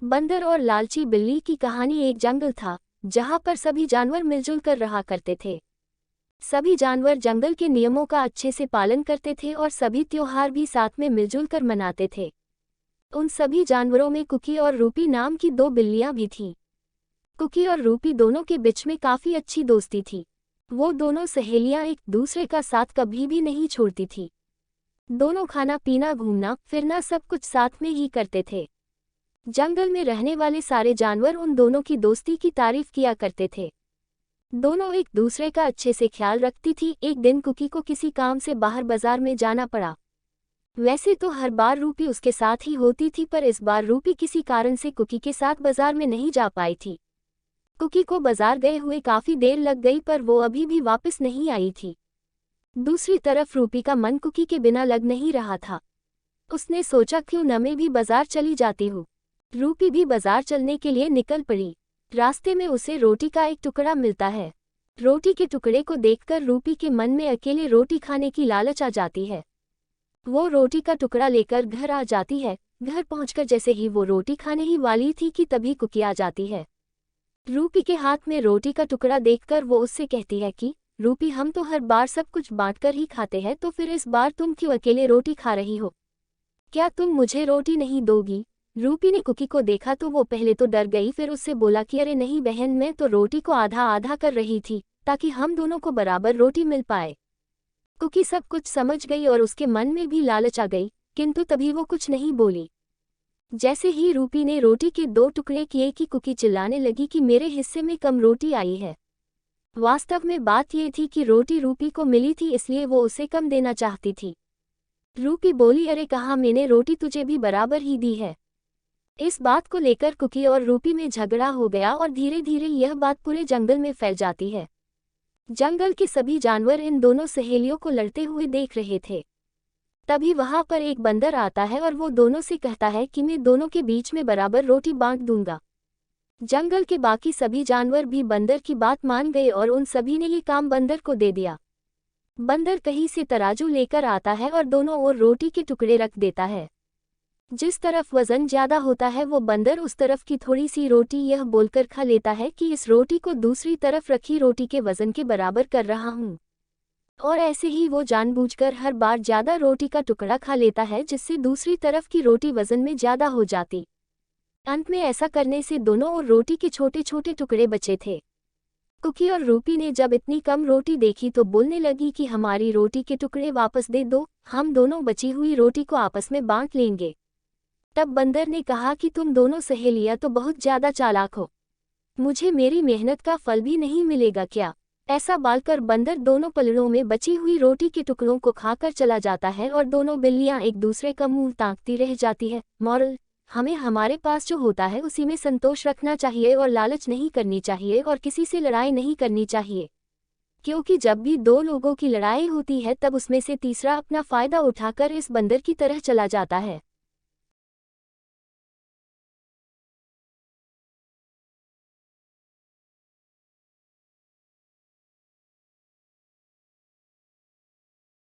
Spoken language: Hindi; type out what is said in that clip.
बंदर और लालची बिल्ली की कहानी। एक जंगल था जहां पर सभी जानवर मिलजुल कर रहा करते थे। सभी जानवर जंगल के नियमों का अच्छे से पालन करते थे और सभी त्योहार भी साथ में मिलजुल कर मनाते थे। उन सभी जानवरों में कुकी और रूपी नाम की दो बिल्लियां भी थीं। कुकी और रूपी दोनों के बीच में काफी अच्छी दोस्ती थी। वो दोनों सहेलियां एक दूसरे का साथ कभी भी नहीं छोड़ती थी। दोनों खाना पीना घूमना फिरना सब कुछ साथ में ही करते थे। जंगल में रहने वाले सारे जानवर उन दोनों की दोस्ती की तारीफ किया करते थे। दोनों एक दूसरे का अच्छे से ख्याल रखती थी। एक दिन कुकी को किसी काम से बाहर बाजार में जाना पड़ा। वैसे तो हर बार रूपी उसके साथ ही होती थी, पर इस बार रूपी किसी कारण से कुकी के साथ बाजार में नहीं जा पाई थी। कुकी को बाजार गए हुए काफी देर लग गई, पर वो अभी भी वापस नहीं आई थी। दूसरी तरफ रूपी का मन कुकी के बिना लग नहीं रहा था। उसने सोचा क्यों न मैं भी बाजार चली जाती हूँ। रूपी भी बाजार चलने के लिए निकल पड़ी। रास्ते में उसे रोटी का एक टुकड़ा मिलता है। रोटी के टुकड़े को देखकर रूपी के मन में अकेले रोटी खाने की लालच आ जाती है। वो रोटी का टुकड़ा लेकर घर आ जाती है। घर पहुंचकर जैसे ही वो रोटी खाने ही वाली थी कि तभी कुकी आ जाती है। रूपी के हाथ में रोटी का टुकड़ा देखकर वो उससे कहती है कि रूपी, हम तो हर बार सब कुछ बांटकर ही खाते हैं, तो फिर इस बार तुम क्यों अकेले रोटी खा रही हो? क्या तुम मुझे रोटी नहीं दोगी? रूपी ने कुकी को देखा तो वो पहले तो डर गई, फिर उससे बोला कि अरे नहीं बहन, मैं तो रोटी को आधा आधा कर रही थी ताकि हम दोनों को बराबर रोटी मिल पाए। कुकी सब कुछ समझ गई और उसके मन में भी लालच आ गई, किंतु तभी वो कुछ नहीं बोली। जैसे ही रूपी ने रोटी के दो टुकड़े किए कि कुकी चिल्लाने लगी कि मेरे हिस्से में कम रोटी आई है। वास्तव में बात ये थी कि रोटी रूपी को मिली थी, इसलिए वो उसे कम देना चाहती थी। रूपी बोली, अरे कहाँ, मैंने रोटी तुझे भी बराबर ही दी है। इस बात को लेकर कुकी और रूपी में झगड़ा हो गया और धीरे धीरे यह बात पूरे जंगल में फैल जाती है। जंगल के सभी जानवर इन दोनों सहेलियों को लड़ते हुए देख रहे थे। तभी वहां पर एक बंदर आता है और वो दोनों से कहता है कि मैं दोनों के बीच में बराबर रोटी बांट दूंगा। जंगल के बाकी सभी जानवर भी बंदर की बात मान गए और उन सभी ने ये काम बंदर को दे दिया। बंदर कहीं से तराजू लेकर आता है और दोनों ओर रोटी के टुकड़े रख देता है। जिस तरफ वजन ज्यादा होता है वो बंदर उस तरफ की थोड़ी सी रोटी यह बोलकर खा लेता है कि इस रोटी को दूसरी तरफ रखी रोटी के वजन के बराबर कर रहा हूँ। और ऐसे ही वो जानबूझकर हर बार ज्यादा रोटी का टुकड़ा खा लेता है, जिससे दूसरी तरफ की रोटी वजन में ज्यादा हो जाती। अंत में ऐसा करने से दोनों ओर रोटी के छोटे छोटे टुकड़े बचे थे। कुकी और रूपी ने जब इतनी कम रोटी देखी तो बोलने लगी कि हमारी रोटी के टुकड़े वापस दे दो, हम दोनों बची हुई रोटी को आपस में बांट लेंगे। तब बंदर ने कहा कि तुम दोनों सहेलियां तो बहुत ज्यादा चालाक हो, मुझे मेरी मेहनत का फल भी नहीं मिलेगा क्या? ऐसा बोलकर बंदर दोनों पलड़ों में बची हुई रोटी के टुकड़ों को खाकर चला जाता है और दोनों बिल्लियां एक दूसरे का मुंह ताकती रह जाती है। मॉरल, हमें हमारे पास जो होता है उसी में संतोष रखना चाहिए और लालच नहीं करनी चाहिए और किसी से लड़ाई नहीं करनी चाहिए, क्योंकि जब भी दो लोगों की लड़ाई होती है तब उसमें से तीसरा अपना फायदा उठाकर इस बंदर की तरह चला जाता है।